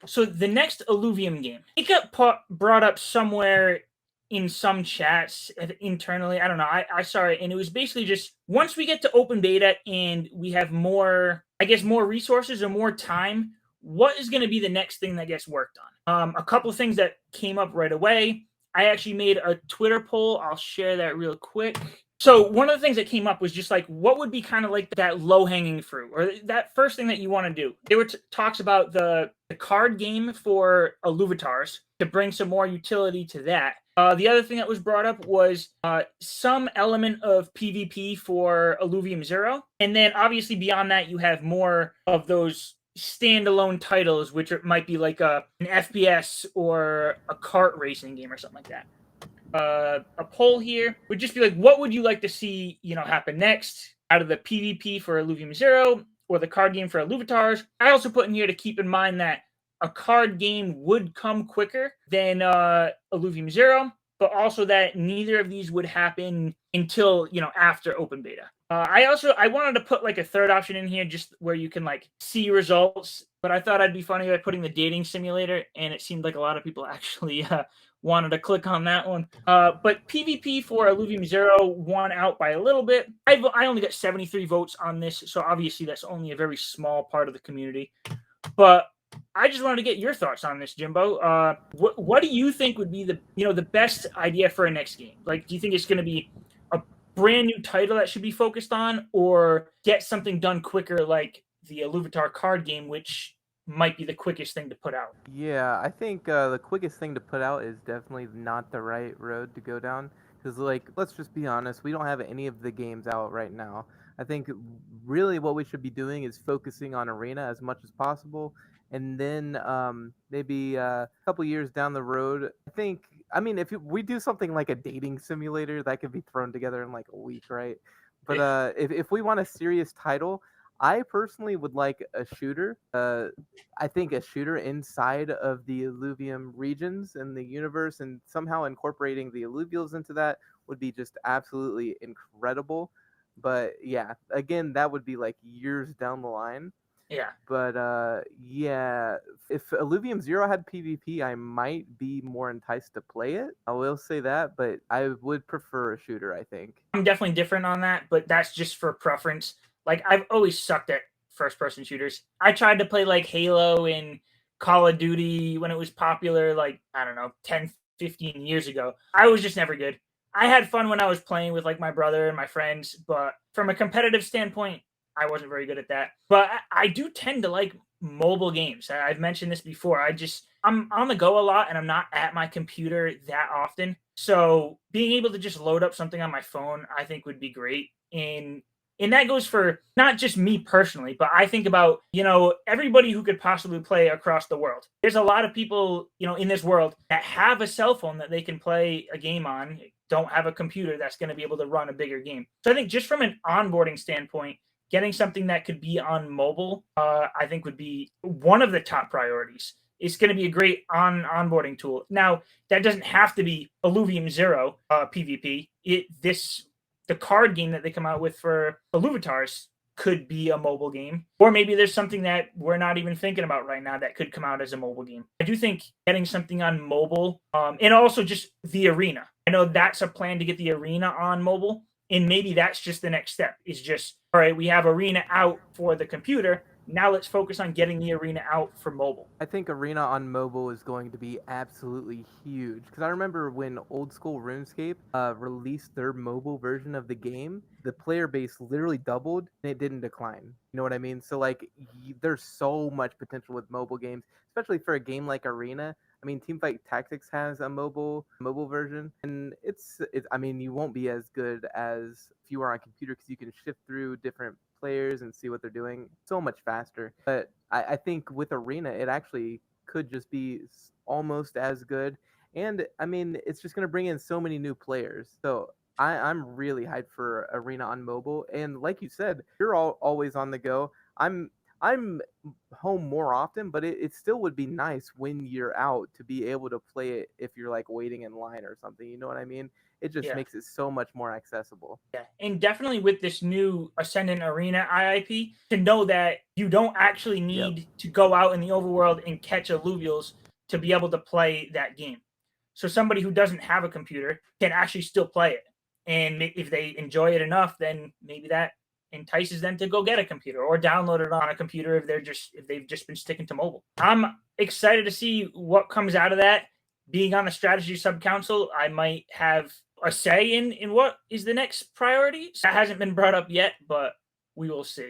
So the next Illuvium game, it got brought up somewhere in some chats internally. I don't know. I saw it, and it was basically just once we get to open beta and we have more, I guess, more resources or more time, what is going to be the next thing that gets worked on? A couple of things that came up right away. I actually made a Twitter poll. I'll share that real quick. So one of the things that came up was just like, what would be kind of like that low-hanging fruit, or that first thing that you want to do? There were talks about the card game for Illuvitars to bring some more utility to that. The other thing that was brought up was some element of PvP for Illuvium Zero. And then obviously beyond that, you have more of those standalone titles, which might be like an FPS or a kart racing game or something like that. A poll here would just be like, what would you like to see, happen next out of the PvP for Illuvium Zero or the card game for Illuvitars? I also put in here to keep in mind that a card game would come quicker than Illuvium Zero, but also that neither of these would happen until, after open beta. I wanted to put like a third option in here just where you can like see results, but I thought I'd be funny by putting the dating simulator, and it seemed like a lot of people actually wanted to click on that one. But PvP for Illuvium Zero won out by a little bit. I only got 73 votes on this, so obviously that's only a very small part of the community. But I just wanted to get your thoughts on this, Jimbo. What do you think would be the best idea for a next game? Like, do you think it's going to be a brand new title that should be focused on, or get something done quicker like the Illuvitar card game, which might be the quickest thing to put out? Yeah, I think the quickest thing to put out is definitely not the right road to go down. Because, like, let's just be honest, we don't have any of the games out right now. I think really what we should be doing is focusing on Arena as much as possible. And then maybe a couple years down the road, I mean, if we do something like a dating simulator, that could be thrown together in like a week, right? But if we want a serious title, I personally would like a shooter. I think a shooter inside of the Illuvium regions in the universe and somehow incorporating the Illuvials into that would be just absolutely incredible. But yeah, again, that would be like years down the line. Yeah. But yeah, if Illuvium Zero had PvP, I might be more enticed to play it. I will say that, but I would prefer a shooter, I think. I'm definitely different on that, but that's just for preference. Like, I've always sucked at first person shooters. I tried to play like Halo and Call of Duty when it was popular, like, I don't know, 10, 15 years ago. I was just never good. I had fun when I was playing with like my brother and my friends, but from a competitive standpoint, I wasn't very good at that. But I do tend to like mobile games. I've mentioned this before. I'm on the go a lot and I'm not at my computer that often. So being able to just load up something on my phone, I think would be great. And that goes for not just me personally, but I think about, everybody who could possibly play across the world. There's a lot of people, in this world that have a cell phone that they can play a game on, don't have a computer that's going to be able to run a bigger game. So I think just from an onboarding standpoint, getting something that could be on mobile, I think would be one of the top priorities. It's going to be a great onboarding tool. Now, that doesn't have to be Illuvium Zero PvP. The card game that they come out with for Illuvitars could be a mobile game. Or maybe there's something that we're not even thinking about right now that could come out as a mobile game. I do think getting something on mobile, and also just the arena. I know that's a plan to get the arena on mobile. And maybe that's just the next step, is just, all right, we have arena out for the computer. Now let's focus on getting the arena out for mobile. I think Arena on mobile is going to be absolutely huge because I remember when old school RuneScape released their mobile version of the game, the player base literally doubled and it didn't decline. You know what I mean? So like, there's so much potential with mobile games, especially for a game like Arena. I mean, Teamfight Tactics has a mobile version, and it's. I mean, you won't be as good as if you are on computer because you can shift through different players and see what they're doing so much faster. But I think with Arena, it actually could just be almost as good. And I mean, it's just going to bring in so many new players. So I'm really hyped for Arena on mobile. And like you said, you're always on the go. I'm home more often, but it still would be nice when you're out to be able to play it if you're like waiting in line or something. You know what I mean? It just Yeah. makes it so much more accessible. Yeah, and definitely with this new Ascendant Arena IIP, to know that you don't actually Yep. need to go out in the overworld and catch alluvials to be able to play that game. So somebody who doesn't have a computer can actually still play it. And if they enjoy it enough, then maybe that entices them to go get a computer or download it on a computer if they've just been sticking to mobile. I'm excited to see what comes out of that. Being on the strategy sub council, I might have a say in what is the next priority. That hasn't been brought up yet, but we will see.